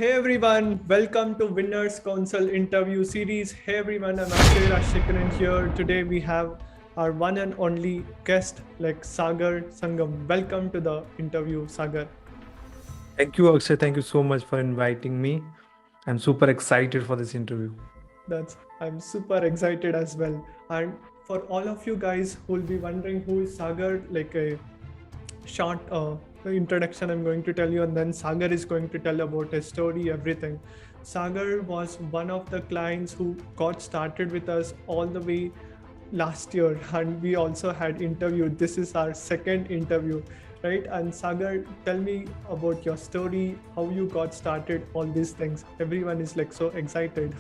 Hey everyone, welcome to Winners Council interview series. Hey everyone, I'm Akshay Rajshekaran here. Today we have our one and only guest like Sagar Sangam. Welcome to the interview, Sagar. Thank you, Akshay. Thank you so much for inviting me. I'm super excited for this interview. I'm super excited as well. And for all of you guys who will be wondering who is Sagar, like a short introduction I'm going to tell you, and then Sagar is going to tell about his story, everything. Sagar was one of the clients who got started with us all the way last year, and we also had interviewed. This is our second interview, right? And Sagar, tell me about your story, how you got started, all these things. Everyone is like so excited.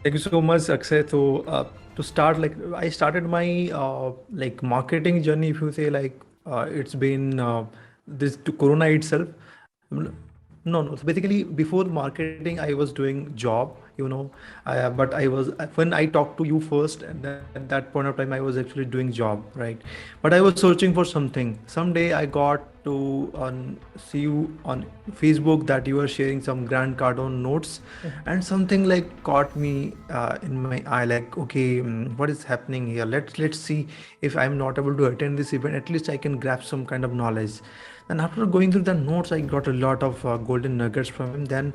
Thank you so much, Akshay. To start, like I started my marketing journey. If you say it's been this to Corona itself. Mm, No, no. So basically, before marketing, I was doing job. But I was when I talked to you first, and at that point of time, I was actually doing job, right? But I was searching for something. Someday, I got to see you on Facebook that you were sharing some Grant Cardone notes, and something like caught me in my eye. Like, okay, what is happening here? Let's see if I'm not able to attend this event. At least I can grab some kind of knowledge. And after going through the notes, I got a lot of golden nuggets from him. Then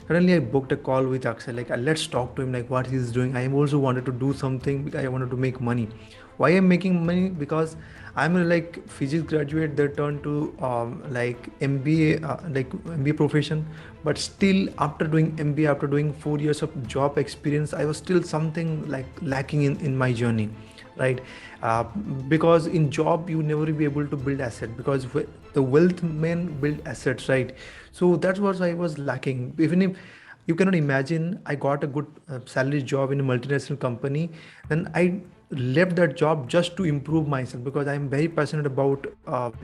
suddenly I booked a call with Akshay. Like, let's talk to him. Like, what he's doing. I also wanted to do something. I wanted to make money. Why I'm making money? Because I'm a like physics graduate that turned to like MBA, like MBA profession. But still, after doing MBA, after doing 4 years of job experience, I was still something like lacking in my journey, right? uh, because in job you never be able to build asset, because the wealth men build assets, right? So that's what I was lacking. Even if you cannot imagine, I got a good salary job in a multinational company, then I left that job just to improve myself, because I'm very passionate about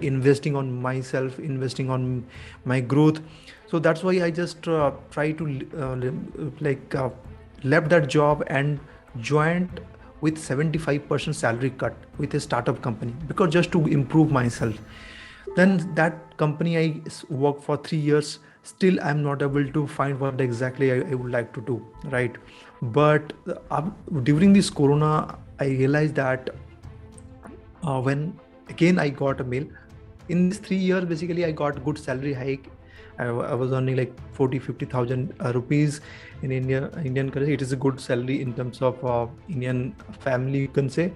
investing on myself, investing on my growth. So that's why I just try to left that job and joined with 75% salary cut with a startup company, because just to improve myself. Then that company worked for 3 years. Still I'm not able to find what exactly I would like to do, right? But during this Corona, I realized that when again I got a mail. In this 3 years, basically I got good salary hike. I was earning like 40-50,000 rupees in Indian currency. It is a good salary in terms of Indian family, you can say.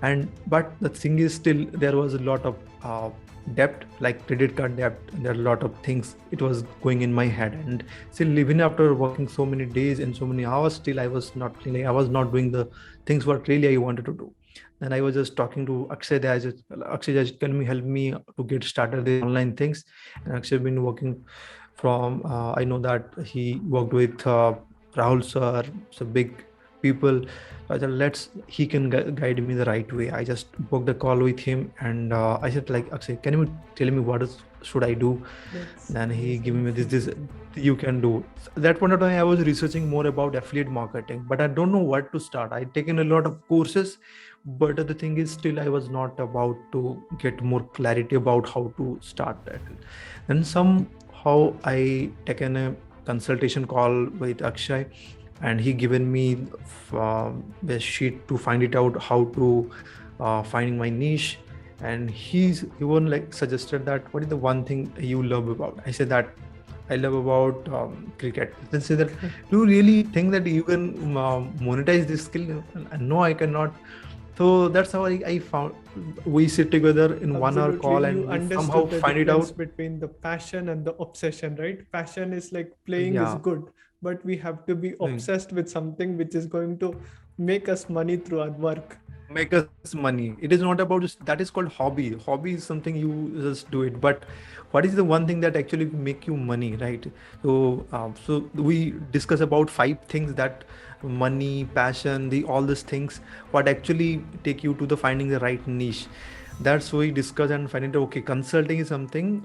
And but the thing is, still there was a lot of debt, like credit card debt. There are a lot of things it was going in my head, and still even after working so many days and so many hours, still I was not feeling, I was not doing the things what really I wanted to do. And I was just talking to Akshay. Akshay, just can me help me to get started the online things. And Akshay been working from. I know that he worked with Rahul sir, so big people. So I thought he can guide me the right way. I just booked a call with him, and I said like, Akshay, can you tell me should I do? That's Then he gave amazing. me this you can do. At that point of time, I was researching more about affiliate marketing, but I don't know what to start. I'd taken a lot of courses, but the thing is, still I was not about to get more clarity about how to start that. Then somehow I taken a consultation call with Akshay, and he given me the sheet to find it out how to finding my niche. And he won like suggested that what is the one thing you love about. I said that I love about cricket. They say that, do you really think that you can monetize this skill? No, I cannot. So that's how I found. We sit together in 1 hour Absolutely. call, You and we somehow understood the find it difference out. between the passion and the obsession, right? Passion is like playing is Yeah, good, but we have to be obsessed with something which is going to make us money through our work. make us money. It is not about just that is called hobby. Hobby is something you just do it, but what is the one thing that actually make you money, right? So we discuss about 5 things that money, passion, the all these things what actually take you to the finding the right niche. That's why we discuss and find it. Okay, consulting is something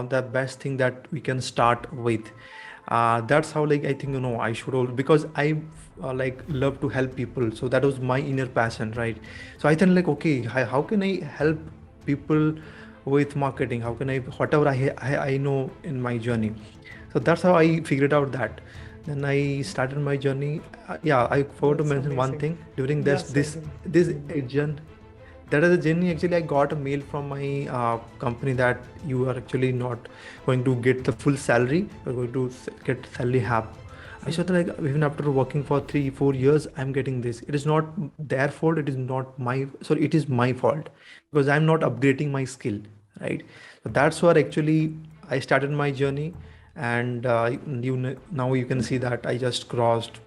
the best thing that we can start with. That's how like I think I should all, because I like love to help people, so that was my inner passion, right? So I think like, okay, how can I help people with marketing? How can I, whatever I know in my journey. So that's how I figured out that. Then I started my journey. Yeah, I forgot to That's mention one amazing. thing during Yeah, this journey. That is a journey. Actually, I got a mail from my company that you are actually not going to get the full salary. You're going to get salary half. I said like even after working for 3 4 years, I'm getting this. It is not their fault. It is not my sorry. It is my fault because I'm not upgrading my skill, right? So that's where actually I started my journey, and now you can see that I just crossed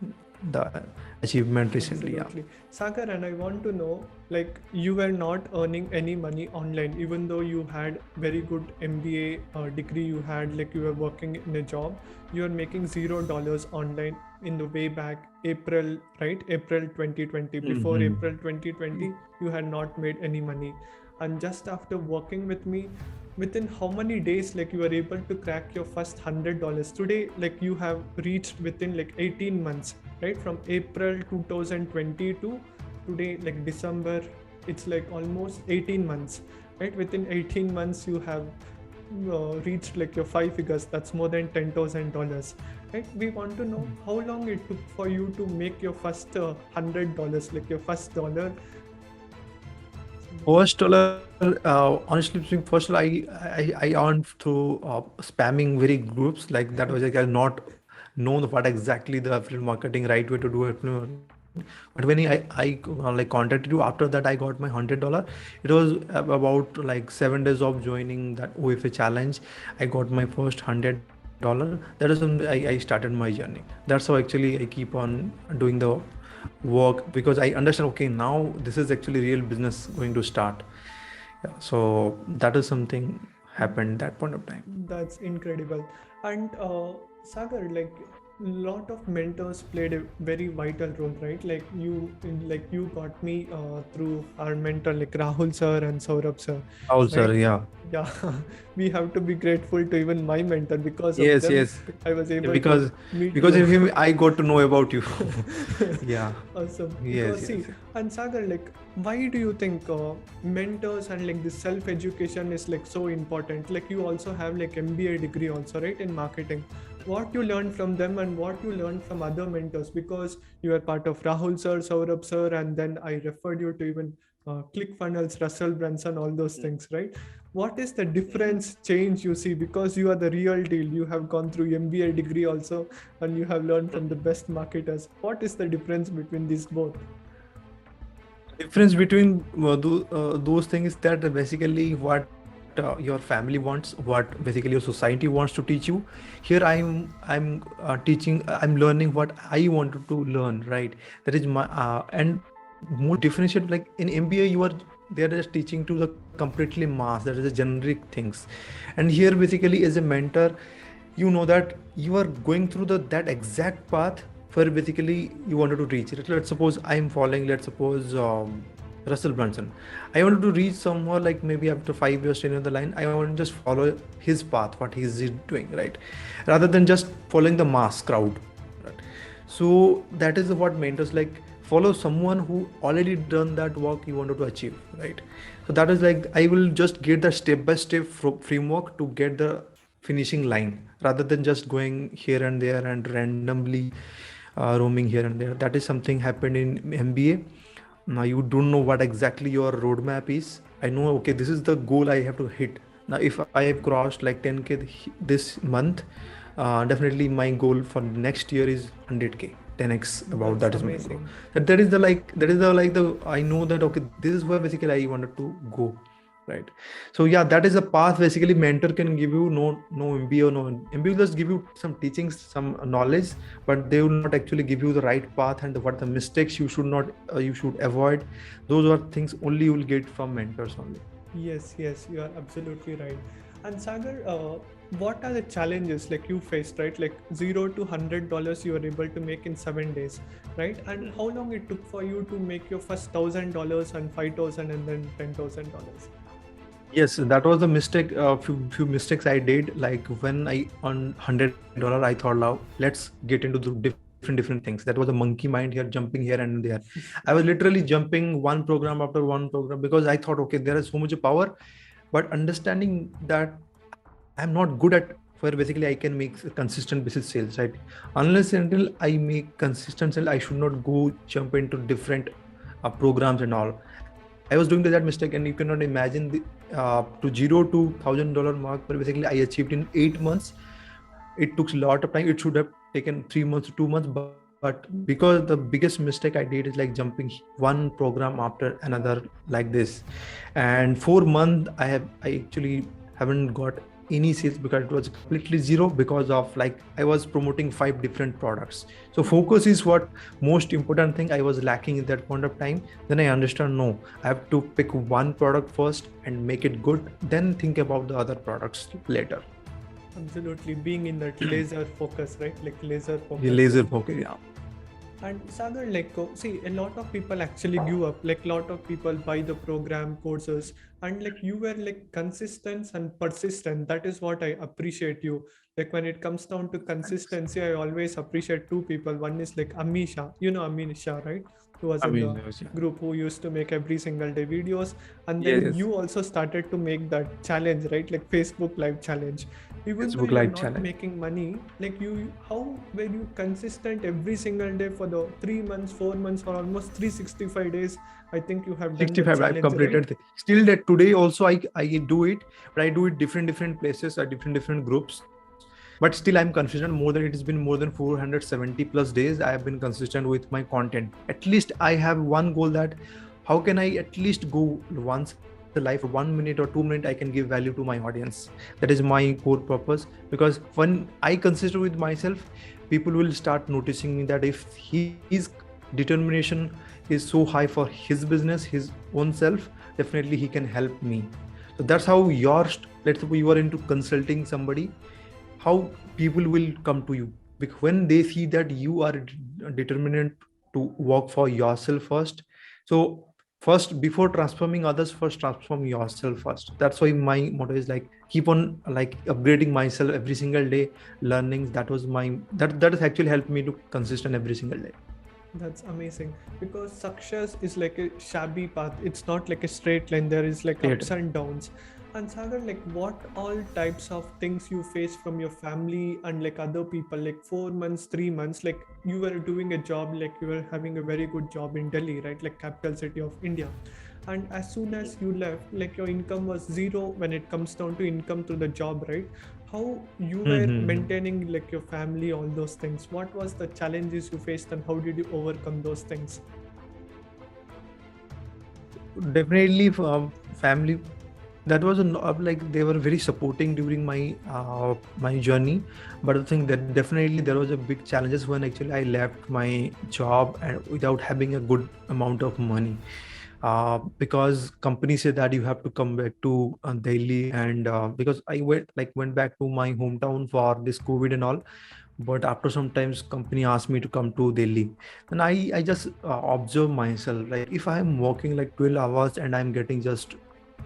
the achievement recently. Yeah. absolutely. Sagar, and I want to know, like, you were not earning any money online, even though you had very good MBA degree. You had, like, you were working in a job. You are making $0 online in the way back April, right? April 2020. Before Mhm. April 2020, you had not made any money. And just after working with me, within how many days, like, you were able to crack your first $100? Today, like, you have reached within like 18 months, right? From April 2020 to today, like December, it's like almost 18 months, right? Within 18 months you have reached like your five figures. That's more than $10,000, right? We want to know how long it took for you to make your first $100, like your first dollar. First dollar, honestly speaking, first I earned through spamming very groups like that was like I not know what exactly the affiliate marketing right way to do it. But when I like contacted you after that, I got my $100. It was about like 7 days of joining that OFA challenge. I got my first $100. That is when I started my journey. That's how actually I keep on doing the work because I understand okay now this is actually real business going to start. Yeah, so that is something happened that point of time. That's incredible. And Sagar, like, lot of mentors played a very vital role, right? Like you got me through our mentor, like Rahul sir and Saurabh sir, Also, right? yeah. Yeah, we have to be grateful to even my mentor. Because of Yes, them, yes. I was Yeah, able to because meet because you. of him I got to know about you. Yeah. Awesome. Yes, Because yes. see, and Sagar, like, why do you think mentors and like this self-education is like so important? Like, you also have like MBA degree also, right, in marketing. What you learn from them and what you learn from other mentors, because you are part of Rahul sir, Saurabh sir, and then I referred you to even ClickFunnels, Russell Brunson, all those things, right? What is the difference change you see, because you are the real deal? You have gone through MBA degree also, and you have learned from the best marketers. What is the difference between these both? Difference between those things is that basically what your family wants, what basically your society wants to teach you. Here I'm teaching, I'm learning what I wanted to learn, right? That is my and more differentiate like in MBA you are they're just teaching to the completely mass, that is the generic things. And here basically as a mentor you know that you are going through that exact path where basically you wanted to reach. Let's suppose I'm following, let's suppose Russell Brunson. I wanted to reach somewhere like maybe after 5 years, 10 years the line. I want to just follow his path, what he's doing, right? Rather than just following the mass crowd. Right? So that is what mentors like follow someone who already done that work you wanted to achieve, right? So that is like I will just get the step by step framework to get the finishing line rather than just going here and there and randomly roaming here and there. That is something happened in MBA. Now you don't know what exactly your roadmap is. I know okay this is the goal I have to hit. Now if I have crossed like 10K this month, definitely my goal for next year is 100K, 10x about That's that is my goal. amazing. That is the like that is the like the I know that okay this is where basically I wanted to go, right? So yeah, that is a path basically mentor can give you. No MBA or no MBA will just give you some teachings, some knowledge, but they will not actually give you the right path and what the mistakes you should not you should avoid. Those are things only you will get from mentors only. Yes, yes, you are absolutely right. And Sagar, what are the challenges like you faced, right? Like $0 to $100 you were able to make in 7 days, right? And how long it took for you to make your first $1,000 and 5,000 and then $10,000? Yes, that was the mistake. Few mistakes I did. Like when I earned $100, I thought, now let's get into the different things. That was a monkey mind here, jumping here and there. I was literally jumping one program after one program because I thought, okay, there is so much power. but understanding that I'm not good at where basically I can make a consistent basis sales, right? Unless and until I make consistent sale, I should not go jump into different programs and all. I was doing that mistake, and you cannot imagine the to $0 to $1,000 mark, but basically I achieved in 8 months. It took a lot of time. It should have taken 3 months, 2 months, but because the biggest mistake I did is like jumping one program after another like this, and 4 months I actually haven't got any sales because it was completely zero because of like I was promoting 5 different products. So focus is what most important thing I was lacking at that point of time. Then I understand, no, I have to pick one product first and make it good, then think about the other products later. Absolutely, being in that laser focus, right? Like laser The focus. laser focus, yeah. And Sagar, like, see, a lot of people actually give up. Like, lot of people buy the program courses, and like you were like consistent and persistent. That is what I appreciate you. Like when it comes down to consistency, I always appreciate two people. One is like Amisha, you know Amisha, right? Who was I in the mean, yeah. group who used to make every single day videos, and Yes, then yes. you also started to make that challenge, right? Like Facebook Live challenge. Even though Facebook you're Live not challenge. making money, like you, how were you consistent every single day for the 3 months, 4 months, or almost 365 days? I think you have done the 65 I've challenge, right? completed. Still that today also I do it, but I do it different places at different groups. But still I'm consistent. More than, it has been more than 470 plus days I have been consistent with my content. At least I have one goal, that how can I at least go once a life for 1 minute or 2 minutes I can give value to my audience. That is my core purpose, because when I consist with myself, people will start noticing me that if his determination is so high for his business, his own self, definitely he can help me. So that's how let's say you are into consulting somebody, how people will come to you, because when they see that you are determined to work for yourself first. So first, before transforming others, first transform yourself first. That's why my motto is like keep on like upgrading myself every single day, learnings. That was my that has actually helped me to consistent every single day. That's amazing, because success is like a shabby path. It's not like a straight line. There is like Straight. ups and downs. And Sagar, like what all types of things you face from your family and like other people, like 4 months, 3 months, like you were doing a job, like you were having a very good job in Delhi, right? Like capital city of India. And as soon as you left, like your income was zero when it comes down to income through the job, right? How you were Mm-hmm. maintaining like your family, all those things? What was the challenges you faced and how did you overcome those things? Definitely, family. That was like they were very supporting during my journey. But the thing that definitely there was a big challenges when actually I left my job and without having a good amount of money, because company said that you have to come back to Delhi, and because I went back to my hometown for this COVID and all. But after some times company asked me to come to Delhi, and I just observe myself, like if I am working like 12 hours and I'm getting just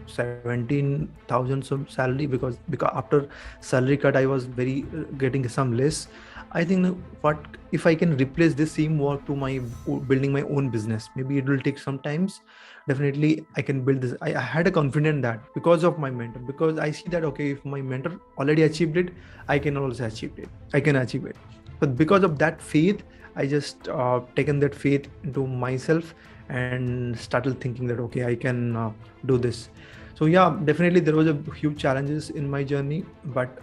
17,000 some salary, because after salary cut I was very getting some less. I think what if I can replace this same work to my building my own business, maybe it will take some times. Definitely I can build this. I had a confidence that because of my mentor, because I see that okay, if my mentor already achieved it, I can also achieve it. I can achieve it. But because of that faith, I just taken that faith into myself and started thinking that okay, I can do this. So yeah, definitely there was a huge challenges in my journey, but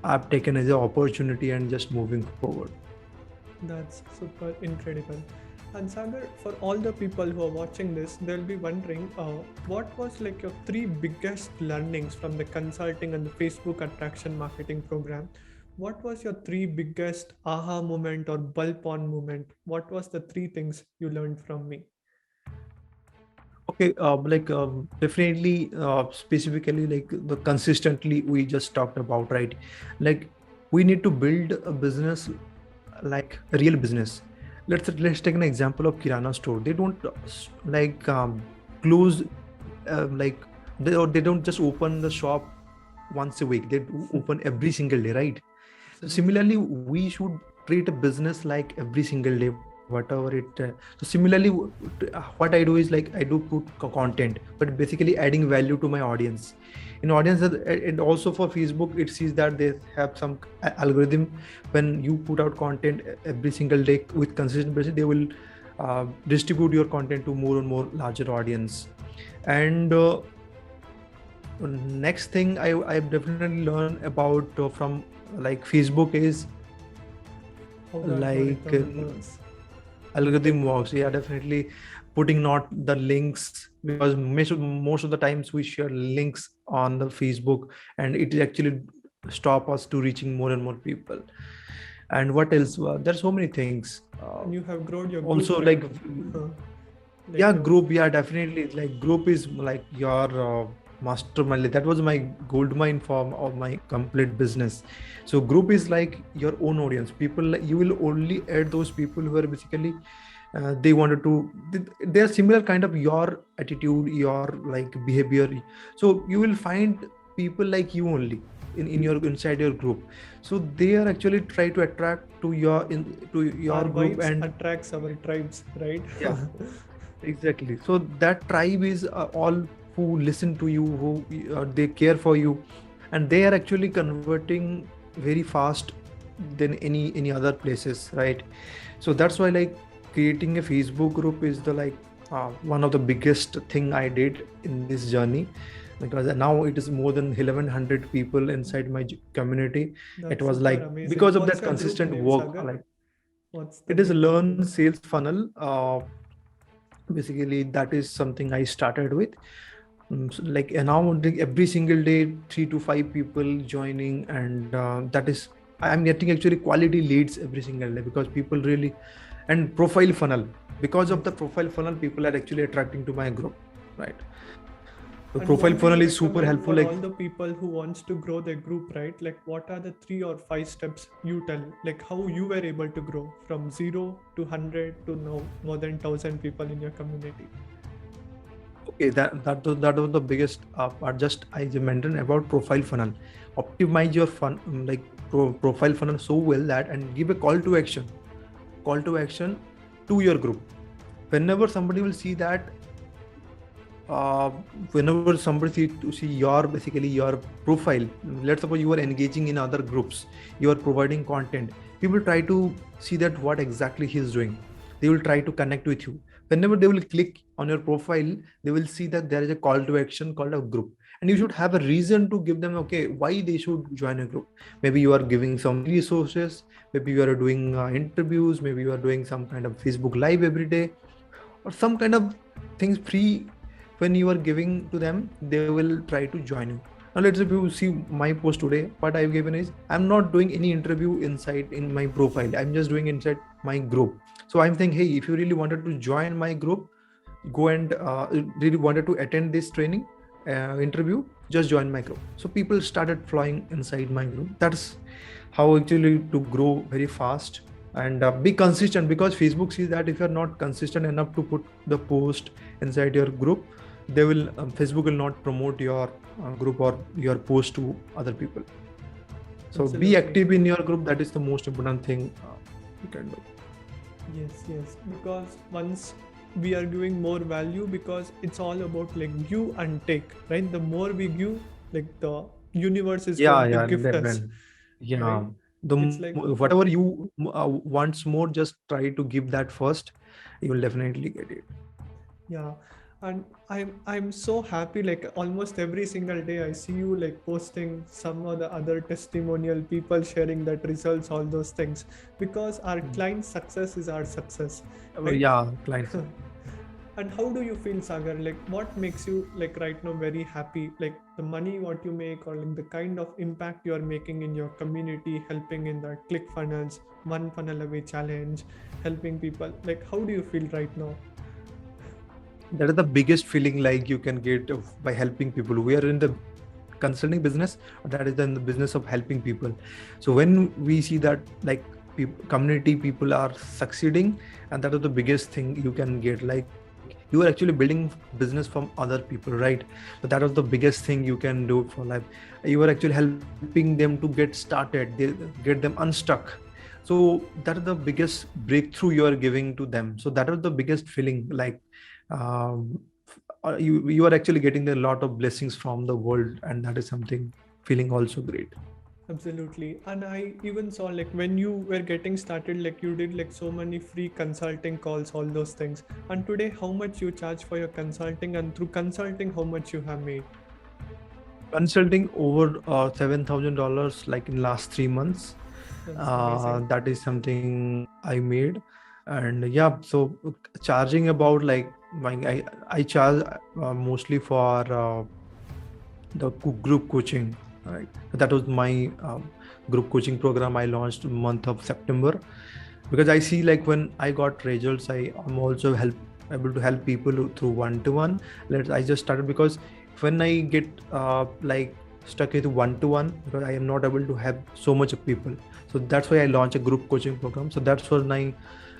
I've taken as an opportunity and just moving forward. That's super incredible. And Sagar, for all the people who are watching this, they'll be wondering, what was like your three biggest learnings from the consulting and the Facebook attraction marketing program? What was your three biggest aha moment or bulb on moment? What was the three things you learned from me? Okay, definitely, specifically like the consistently we just talked about, right? Like we need to build a business, like a real business. Let's take an example of Kirana store. They don't close, like they don't just open the shop once a week. They do open every single day, right? So Absolutely. similarly, we should treat a business like every single day. whatever it so similarly what I do is like I do put content, but basically adding value to my audience. In audience and also for Facebook, it sees that they have some algorithm. When you put out content every single day with consistent basis, they will distribute your content to more and more larger audience. And next thing I've definitely learned about from like Facebook is How the like algorithm works. algorithm works. Yeah, definitely putting not the links, because most of the times we share links on the Facebook, and it actually stop us to reaching more and more people. And what else? There's so many things. And you have grown your group, Also, right? like Like yeah, group. Yeah, definitely. Like group is like your mastermind. That was my gold mine for of my complete business. So group is like your own audience. People you will only add those people who are basically they wanted to. They're similar kind of your attitude, your like behavior. So you will find people like you only in your inside your group. So they are actually try to attract to your our group. vibes And attracts our tribes, right? yeah, exactly. So that tribe is all who listen to you, who they care for you, and they are actually converting very fast than any other places, right? So that's why like creating a Facebook group is the like one of the biggest thing I did in this journey, because now it is more than 1100 people inside my community. It That's was super like amazing. because of What's that your group consistent name, work, Sagar? like What's the it is name of learn group? sales funnel. Basically that is something I started with. So like and now every single day 3 to 5 people joining, and that is I'm getting actually quality leads every single day, because people really, and profile funnel, because of Yes. the profile funnel people are actually attracting to my group, right? So And profile what do you funnel is super recommend helpful, for like all the people who wants to grow their group, right? Like what are the 3 or 5 steps you tell? Like how you were able to grow from 0 to 100 to now more than 1,000 people in your community? okay, that was the biggest part. Just I just mentioned about profile funnel. Optimize your fun like profile funnel so well that, and give a call to action to your group. Whenever somebody will see that, uh, whenever somebody see your basically your profile, let's suppose you are engaging in other groups, you are providing content, people try to see that what exactly he is doing. They will try to connect with you. Whenever they will click on your profile, they will see that there is a call to action called a group, and you should have a reason to give them okay why they should join a group. Maybe you are giving some resources, maybe you are doing interviews, maybe you are doing some kind of Facebook live every day, or some kind of things free. When you are giving to them, they will try to join you. Now let's say you see my post today, what I've given is I'm not doing any interview inside in my profile, I'm just doing inside my group. So I'm thinking, hey, if you really wanted to join my group, go and really wanted to attend this training interview, just join my group. So people started flowing inside my group. That's how actually to grow very fast. And be consistent, because Facebook sees that if you're not consistent enough to put the post inside your group, they will Facebook will not promote your group or your post to other people. So Absolutely. be active in your group. That is the most important thing you can do. Yes, because once we are giving more value, because it's all about like give and take, right? The more we give, like the universe is Yeah, going to yeah, gift us, yeah. right? It's like Whatever you wants more, just try to give that first. You will definitely get it. yeah. And I'm so happy, like almost every single day I see you like posting some of the other testimonial people sharing that results, all those things, because our client success is our success, right? Yeah, clients. And how do you feel, Sagar? Like, what makes you like right now very happy? Like the money what you make, or like the kind of impact you are making in your community, helping in the click funnels, one funnel away challenge, helping people. Like, how do you feel right now? That is the biggest feeling like you can get by helping people. We are in the consulting business, that is in the business of helping people. So when we see that like community people are succeeding, and that is the biggest thing you can get. Like you are actually building business from other people, right? So that is the biggest thing you can do for life. You are actually helping them to get started, they get them unstuck. So So that is the biggest breakthrough you are giving to them. So that was the biggest feeling, like um, you are actually getting a lot of blessings from the world, and that is something feeling also great. Absolutely. And I even saw like when you were getting started, like you did like so many free consulting calls, all those things. And today, how much you charge for your consulting, and through consulting, how much you have made? Consulting over $7,000 like in last 3 months. That's amazing. That is something I made. And yeah, so charging about like I charge mostly for the group coaching, right? That was my group coaching program I launched month of September, because I see like when I got results, I'm also able to help people through one-to-one. I just started because when I get like stuck into one-to-one, because I am not able to help so much of people, so that's why I launched a group coaching program. So that's what I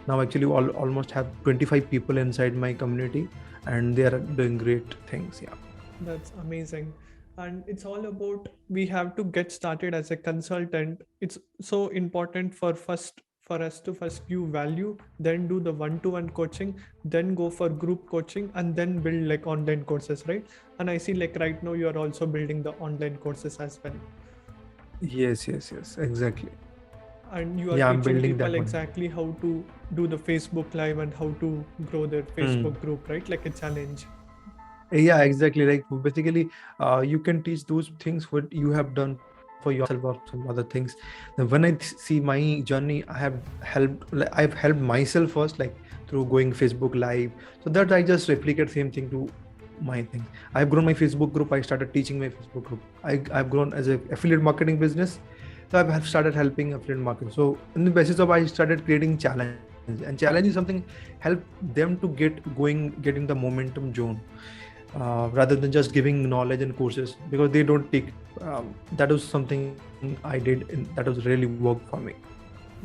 now actually almost have 25 people inside my community, and they are doing great things. Yeah. That's amazing. And it's all about we have to get started as a consultant. It's so important for us to first view value, then do the one-to-one coaching, then go for group coaching, and then build like online courses, right? And I see like right now you are also building the online courses as well. Yes, exactly. And you are Yeah, I'm teaching building people that one. exactly how to do the Facebook Live and how to grow their Hmm. Facebook group, right? Like a challenge. Yeah, exactly. Like basically, you can teach those things what you have done for yourself or some other things. Then when I see my journey, I've helped myself first, like through going Facebook Live. So that I just replicate same thing to my thing. I've grown my Facebook group. I started teaching my Facebook group. I've grown as a affiliate marketing business. So I've started helping affiliate marketing. So on the basis of I started creating challenge, and challenge is something help them to get in the momentum zone, rather than just giving knowledge and courses, because they don't take that was something I did and that was really worked for me.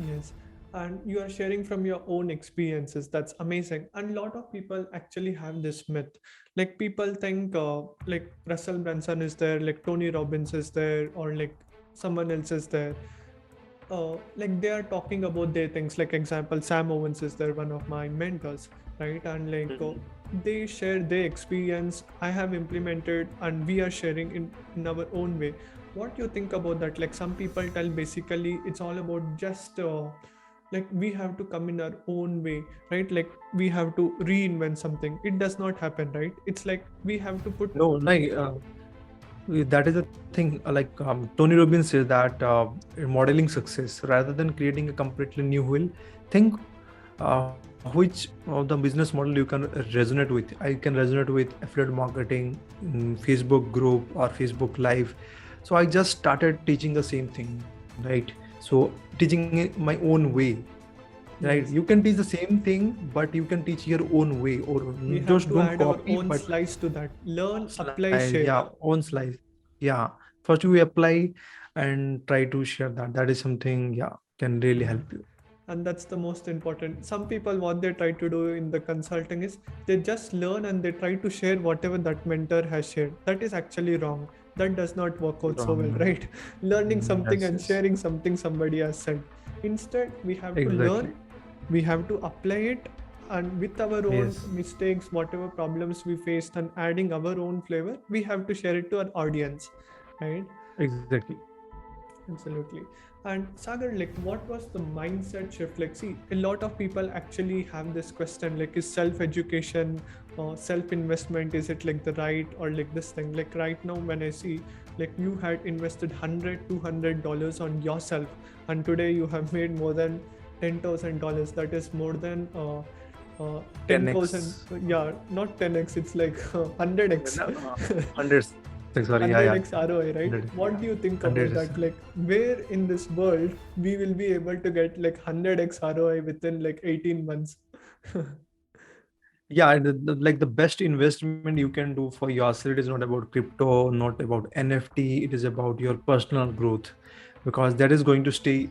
Yes, and you are sharing from your own experiences. That's amazing. And a lot of people actually have this myth. Like people think like Russell Brunson is there, like Tony Robbins is there, or like someone else is there. Like they are talking about their things. Like example, Sam Owens is there, one of my mentors, right? And like they share their experience. I have implemented, and we are sharing in our own way. What do you think about that? Like some people tell basically it's all about just like we have to come in our own way, right? Like we have to reinvent something. It does not happen, right? It's like we have to put. No, like that is the thing. Like Tony Robbins says that modeling success rather than creating a completely new wheel, think which of the business model you can resonate with. I can resonate with affiliate marketing, Facebook group or Facebook Live. So I just started teaching the same thing, right? So teaching it my own way, right? Yes, You can teach the same thing, but you can teach your own way, or we have just to don't add our copy, own but slice to that. Learn, apply, slice, share. yeah, own slice. Yeah, first you apply and try to share that. That is something, yeah, can really Yeah. help you. And that's the most important. Some people, what they try to do in the consulting is they just learn and they try to share whatever that mentor has shared. That is actually wrong. That does not work out so well, Wrong. right? Learning something Yes, and yes, sharing something somebody has said. Instead, we have to exactly. learn, we have to apply it, and with our own Yes, mistakes, whatever problems we faced, and adding our own flavor, we have to share it to our audience, right? exactly. Absolutely. And Sagar, like, what was the mindset shift? Like, see, a lot of people actually have this question, like, is self-education or self-investment, is it like the right or like this thing? Like right now, when I see, like, you had invested $100, $200 on yourself, and today you have made more than $10,000. That is more than 10,000. 10x. Yeah, not 10x. It's like 100x. No, no, 100x. Sorry, yeah, yeah, 100x ROI, 100. right? Yeah, What do you think about 100x. that? Like, where in this world we will be able to get like 100x ROI within like 18 months? Yeah, like the best investment you can do for yourself, it is not about crypto, not about NFT, it is about your personal growth, because that is going to stay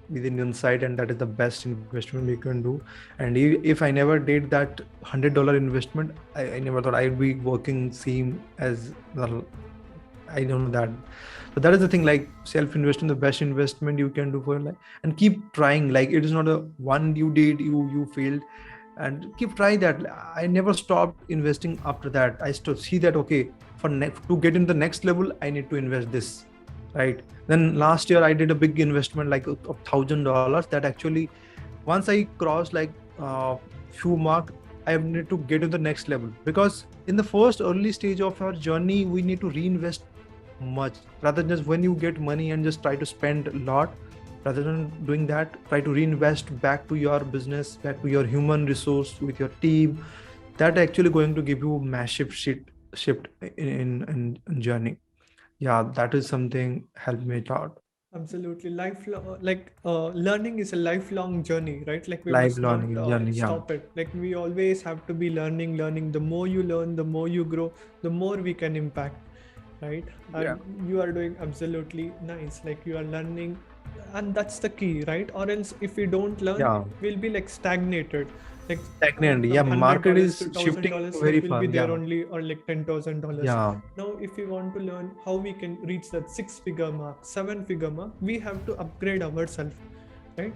within inside, and that is the best investment you can do. And if I never did that $100 investment, I never thought I'd be working same as the I don't know that. So that is the thing, like self investment, the best investment you can do for your life, and keep trying. Like it is not a one you did, you failed, and keep trying that. I never stopped investing after that. I still see that, okay, to get in the next level, I need to invest this, right? Then last year I did a big investment like of $1,000 that actually once I crossed like few mark, I need to get to the next level, because in the first early stage of our journey we need to reinvest much, rather than just when you get money and just try to spend a lot. Rather than doing that, try to reinvest back to your business, back to your human resource with your team. That actually going to give you massive shift in journey. Yeah, that is something helped me a lot. Absolutely. Lifelong, learning is a lifelong journey, right? Like we Live must not learning journey. Yeah. stop it. Like we always have to be learning. The more you learn, the more you grow, the more we can impact, right? Yeah. And you are doing absolutely nice. Like you are learning, and that's the key, right? Or else if we don't learn, Yeah. we'll be like stagnated. Like Stagnant. from Yeah. Market $100 is to thousand shifting dollars, like very we'll be fast. there Yeah. only, or like $10,000. Yeah. Now, if we want to learn how we can reach that 6-figure mark, 7-figure mark, we have to upgrade ourselves, right?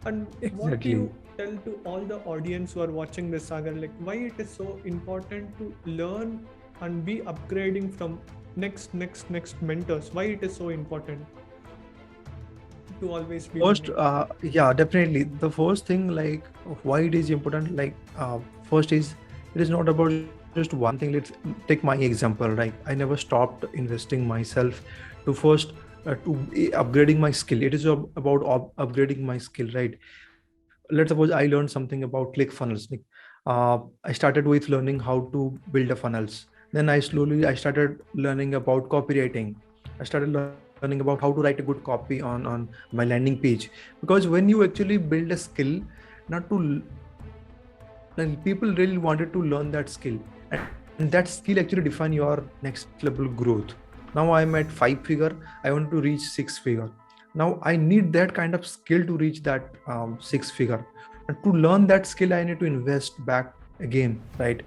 And what do Exactly. you tell to all the audience who are watching this, Sagar, like why it is so important to learn and be upgrading from next mentors? Why it is so important to always be First, learning? yeah, definitely. The first thing, like, why it is important, like, first is it is not about just one thing. Let's take my example, right? I never stopped investing myself to first upgrading my skill. It is about upgrading my skill, right? Let's suppose I learned something about ClickFunnels. Like, I started with learning how to build a funnels. Then I started learning about copywriting. I started learning about how to write a good copy on my landing page. Because when you actually build a skill, not to like people really wanted to learn that skill, and that skill actually define your next level growth. Now I'm at 5-figure, I want to reach 6-figure. Now I need that kind of skill to reach that 6-figure, and to learn that skill I need to invest back again, right?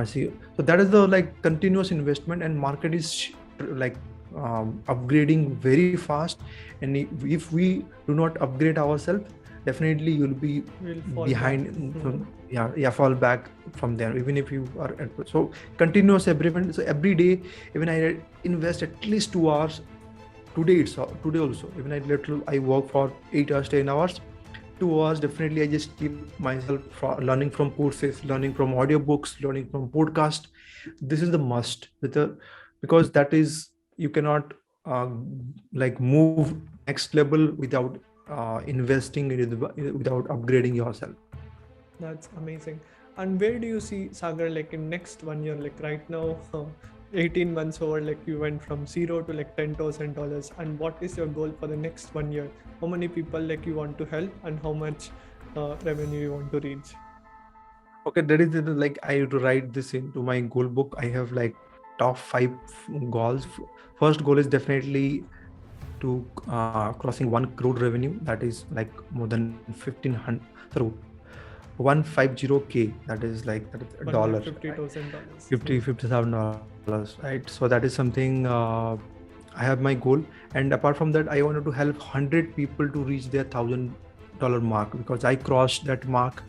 See, so that is the like continuous investment, and market is like upgrading very fast. And if we do not upgrade ourselves, definitely you'll be We'll fall back. behind from, yeah, fall back from there, even if you are so continuous every day. Even I invest at least 2 hours. Today also, even I work for 8 hours, 10 hours, 2 hours definitely I just keep myself learning from courses, learning from audiobooks, learning from podcast. This is the must because that is, you cannot uh, like move next level without investing without upgrading yourself. That's amazing. And where do you see Sagar like in next 1 year? Like right now, 18 months over, like you went from zero to like $10,000. And what is your goal for the next 1 year? How many people like you want to help, and how much revenue you want to reach? Okay, that is like I have to write this into my goal book. I have like top 5 goals. First goal is definitely to crossing 1 crore revenue. That is like more than 1,500 through 150K. That is like that is dollars, right? $150,000. 50,000 dollars, right? So that is something I have my goal. And apart from that, I wanted to help 100 people to reach their $1,000 mark, because I crossed that mark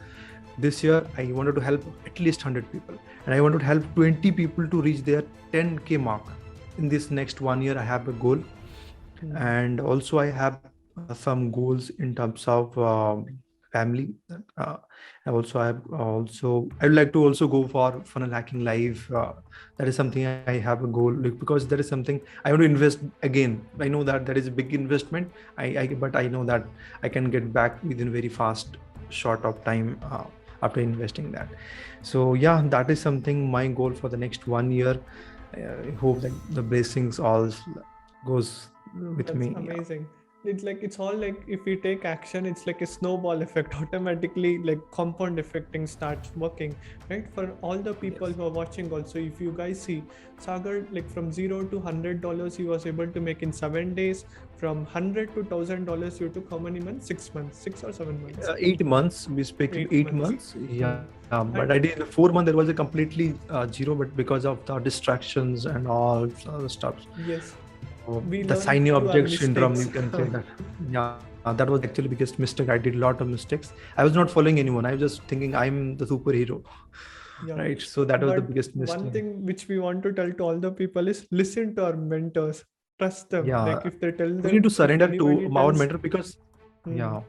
this year. I wanted to help at least 100 people, and I wanted to help 20 people to reach their 10K mark in this next 1 year. I have a goal. And also I have some goals in terms of family. uh, I would like to also go for funnel hacking live. That is something I have a goal, like, because that is something I want to invest again. I know that that is a big investment. But I know that I can get back within very fast short of time after investing that. So yeah, that is something my goal for the next 1 year. I hope that the blessings all goes with That's me. Yeah. amazing. it's like it's all like if we take action, it's like a snowball effect. Automatically, like compound effecting starts working, right? For all the people Yes. who are watching, also, if you guys see, Sagar, like from $0 to $100, he was able to make in 7 days. From $100 to $1,000, you took how many months? 6 months, 6 or 7 months, 8 months, we speak 8 months. eight months. Yeah, but I And did in the 4 month there was a completely zero, but because of the distractions and all other stuff. yes, So we the learn shiny through our object syndrome, you mistakes. can say that. Yeah, that was actually biggest mistake. I did a lot of mistakes. I was not following anyone. I was just thinking I'm the superhero, Yeah. right? So that was the But biggest one mistake. thing which we want to tell to all the people is listen to our mentors. Trust them. Like Yeah, if they tell we need to them, if surrender to anybody our tells, mentor because hmm, yeah,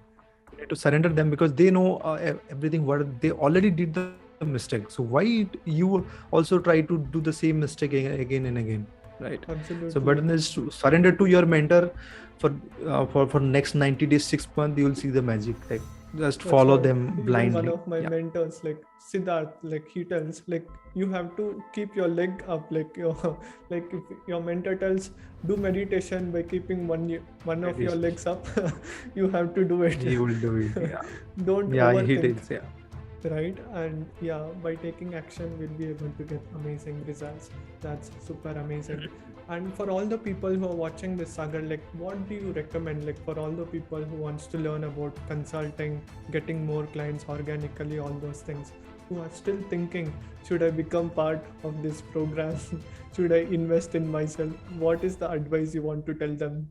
we need to surrender them because they know everything. What they already did the mistake. So why you also try to do the same mistake again and again, right? So but absolutely. then is to surrender to your mentor for for next 90 days, 6 months, you will see the magic. Like just That's follow what them even one blindly. of my Yeah. mentors, like Siddharth, like he tells, like you have to keep your leg up. Like your, like if your mentor tells, do meditation by keeping one It of your is. legs up, you have to do it. He will do it. Yeah. Don't Yeah, he overthink. did. Yeah. Right, and yeah, by taking action we'll be able to get amazing results. That's super amazing. And for all the people who are watching this, Sagar, like what do you recommend, like for all the people who wants to learn about consulting, getting more clients organically, all those things, who are still thinking, should I become part of this program? Should I invest in myself? What is the advice you want to tell them?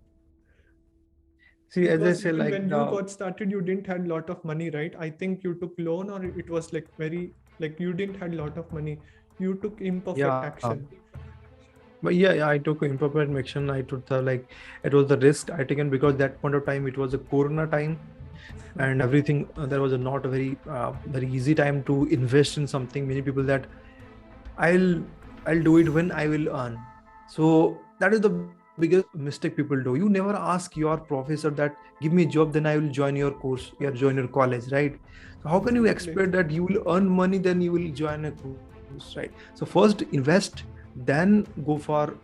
See, as I Because say, even like when you got started, you didn't had lot of money, right? I think you took loan, or it was like very, like you didn't had lot of money. You took imperfect yeah. action. But yeah, I took improper action. I took the like it was the risk I taken because that point of time it was a Corona time, and everything there was a not a very easy time to invest in something. Many people that I'll I'll do it when I will earn. So that is the biggest mistake people do. You never ask your professor that give me a job, then I will join your course, or join your college, right? So how can you Absolutely. expect that you will earn money, then you will join a course, right? So first invest, then go for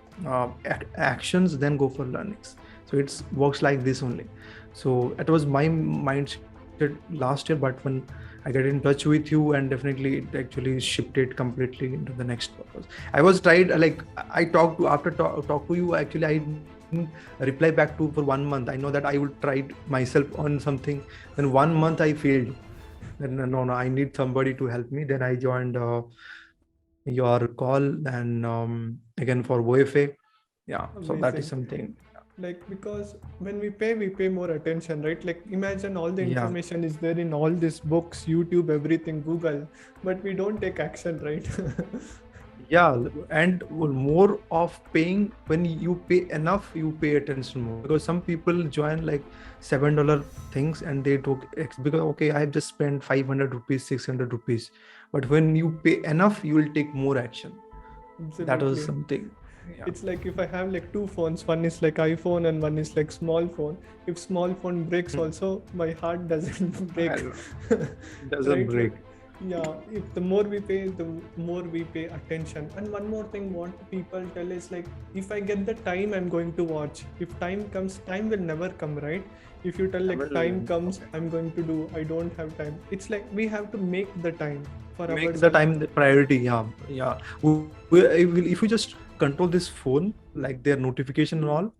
actions, then go for learnings. So it works like this only. So it was my mindset last year, but when I get in touch with you, and definitely it actually shifted completely into the next purpose. I was tried like I talked to after talk to you. Actually, I didn't reply back to for 1 month. I know that I would try myself on something. Then 1 month I failed. Then no, I need somebody to help me. Then I joined your call and again for OFA. Yeah, so that is Amazing. something. Like because when we pay more attention, right? Like imagine all the Yeah. information is there in all these books, YouTube, everything, Google, but we don't take action, right? Yeah, and more of paying when you pay enough, you pay attention more because some people join like $7 things and they took because okay, I have just spent 500 rupees, 600 rupees, but when you pay enough, you will take more action. That was Absolutely. something. Yeah, It's like if I have like two phones, one is like iPhone and one is like small phone. If small phone breaks also, my heart doesn't break. I'll- doesn't Right? Like break. yeah, if the more we pay, the more we pay attention. And one more thing what people tell is like if I get the time, I'm going to watch. If time comes, time will never come, right? If you tell I like time will comes, I'm going to do, I don't have time. It's like we have to make the time for make the ourselves. time the priority. Yeah, yeah. If we just control this phone, like their notification and all,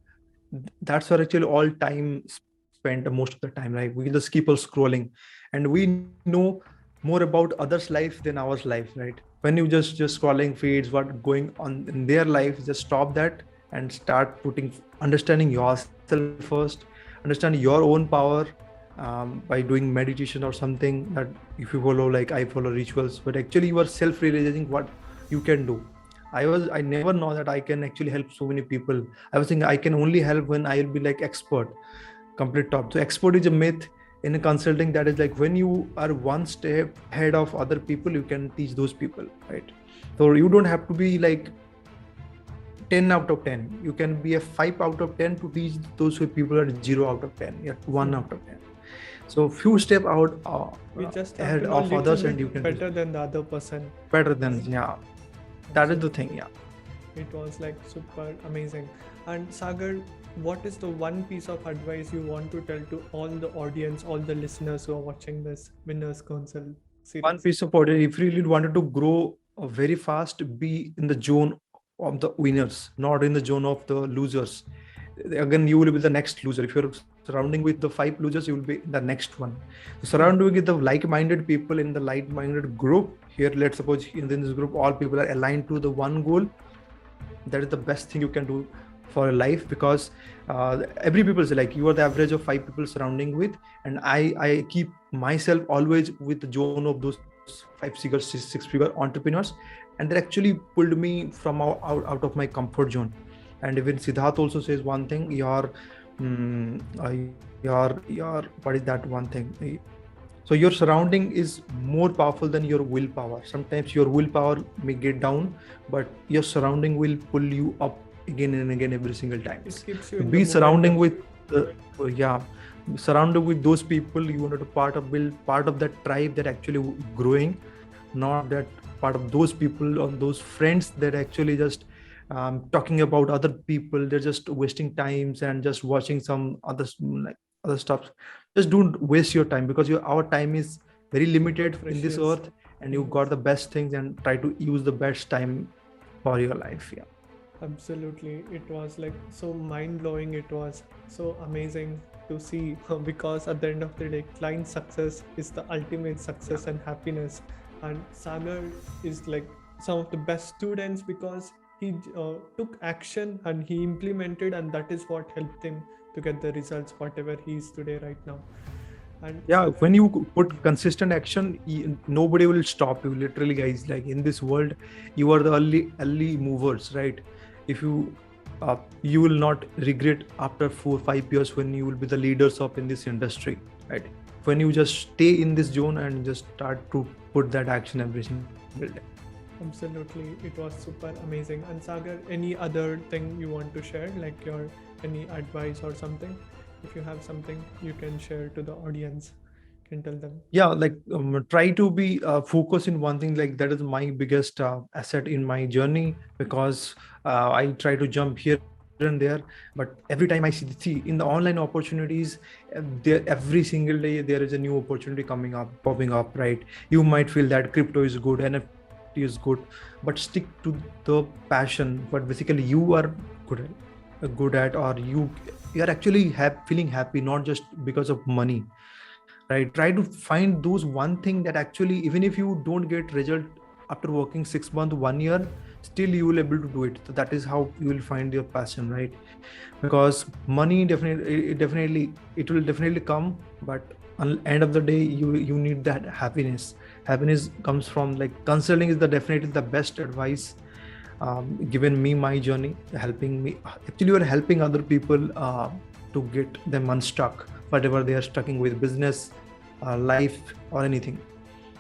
that's where actually all time spent most of the time, right? We just keep on scrolling and we know more about others life than ours life, right? When you just scrolling feeds what going on in their life, just stop that and start putting understanding yourself first, understand your own power, by doing meditation or something. That if you follow like I follow rituals, but actually you are self realizing what you can do. I never know that I can actually help so many people. I was thinking I can only help when I will be like expert, complete top. So expert is a myth in a consulting. That is like when you are one step ahead of other people, you can teach those people, right? So you don't have to be like 10 out of 10. You can be a 5 out of 10 to teach those who people are 0 out of 10. You're 1 out of 10. So few step out We just have ahead to know a of little others and you bit can teach better than the other person. better than, yeah. That is the thing, yeah. It was like super amazing. And Sagar, what is the one piece of advice you want to tell to all the audience, all the listeners who are watching this Winners Council One series? piece of order, if you really wanted to grow very fast, be in the zone of the winners, not in the zone of the losers. Again, you will be the next loser. If you're surrounding with the 5 losers, you will be the next one. So surrounding with the like-minded people in the like-minded group. Here, let's suppose in this group, all people are aligned to the one goal. That is the best thing you can do for your life, because every people say like you are the average of 5 people surrounding with, and I keep myself always with the zone of those 5 figure 6 figure entrepreneurs, and they actually pulled me from out of my comfort zone. And even Siddharth also says one thing, your what is that one thing? So your surrounding is more powerful than your willpower. Sometimes your willpower may get down, but your surrounding will pull you up again and again every single time. It keeps you So in the be surrounding momentum. with, yeah, surrounded with those people you wanted to build part of that tribe that actually growing, not that part of those people or those friends that actually just talking about other people. They're just wasting times and just watching some other like other stuff. Just don't waste your time, because our time is very limited in this Precious. earth, and you got the best things, and try to use the best time for your life. Yeah. Absolutely. It was like so mind blowing. It was so amazing to see because at the end of the day, client success is the ultimate success and happiness. And Sagar is like some of the best students because he took action and he implemented, and that is what helped him to get the results, whatever he is today, right now. And Yeah, Sagar, when you put consistent action, nobody will stop you. Literally, guys, like in this world, you are the early movers, right? If you will not regret after 4 5 years when you will be the leaders of in this industry, right? When you just stay in this zone and just start to put that action every single day. absolutely, it was super amazing. And Sagar, any other thing you want to share, like your any advice or something? If you have something you can share to the audience, you can tell them. Yeah, like try to be focused in one thing. Like that is my biggest asset in my journey, because I try to jump here and there, but every time I see in the online opportunities, there every single day there is a new opportunity coming up, popping up, right? You might feel that crypto is good, NFT is good, but stick to the passion what basically you are good at, or you are actually feeling happy, not just because of money, right? Try to find those one thing that actually, even if you don't get result after working 6 months 1 year, still you will able to do it. So that is how you will find your passion, right? Because money it will definitely come, but at the end of the day, you need that happiness comes from like consulting is the definitely the best advice given me my journey, helping me. Actually, you are helping other people to get them unstuck, whatever they are stucking with, business, life, or anything.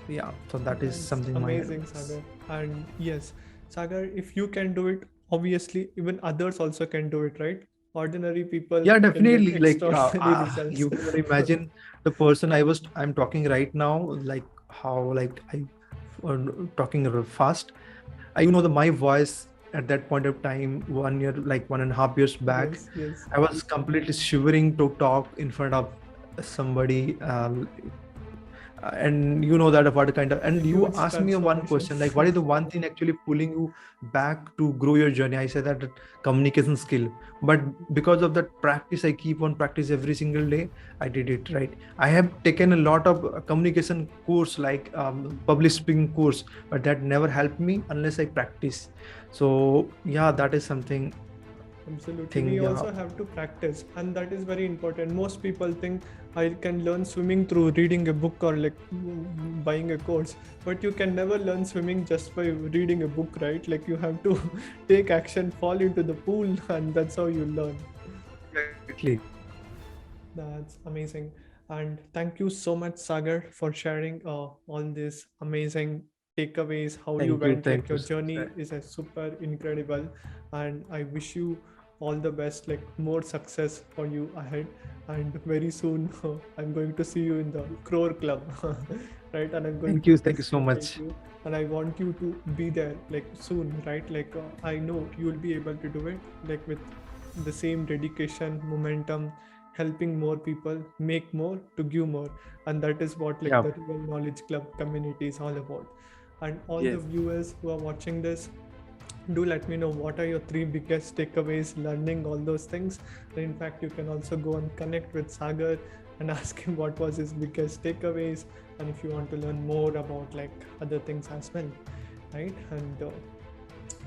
Yeah, so that is That's something my amazing, advice. Sagar. And yes, Sagar, if you can do it, obviously even others also can do it, right? Ordinary people Yeah, can get definitely. Like extraordinary results. you cannot imagine the person I'm talking right now, like how like I talking fast. You know, my voice at that point of time, 1 year, like 1.5 years back, Yes, yes. I was completely shivering to talk in front of somebody. And you know that what kind of, and you Huge asked me one transformation. question like what is the one thing actually pulling you back to grow your journey? I said that communication skill. But because of that practice, I keep on practice every single day, I did it, right? I have taken a lot of communication course, like public speaking course, but that never helped me unless I practice. So yeah, that is something Absolutely. thing. We Yeah. also have to practice, and that is very important. Most people think I can learn swimming through reading a book or like buying a course, but you can never learn swimming just by reading a book, right? Like you have to take action, fall into the pool, and that's how you learn. Exactly. That's amazing. And thank you so much, Sagar, for sharing all these amazing takeaways, how you Thank you. went. Like Thank you your so much. journey is a super incredible. And I wish you all the best, like more success for you ahead. And very soon, I'm going to see you in the Crore Club. right? And I'm going Thank to you. Thank you so facilitate much. you, and I want you to be there like soon, right? Like I know you'll be able to do it, like with the same dedication, momentum, helping more people, make more to give more, and that is what like Yeah. the Real Knowledge Club community is all about. And all the Yes. viewers who are watching this, do let me know what are your three biggest takeaways learning all those things. And in fact, you can also go and connect with Sagar and ask him what was his biggest takeaways, and if you want to learn more about like other things as well, right? And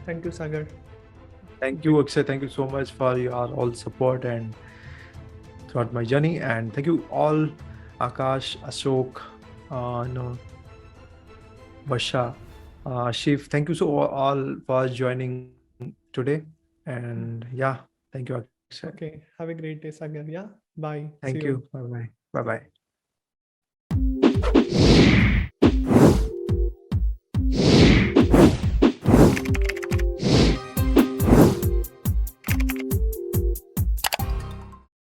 thank you, Sagar. Thank you, Akshay. Thank you so much for your all support and throughout my journey. And thank you all, Akash, Ashok, Basha, Shiv. Thank you so all for joining today. And yeah, thank you, Akshay. Okay, have a great day, Sagar. Yeah, bye, Thank see you. you. Bye bye. Bye bye.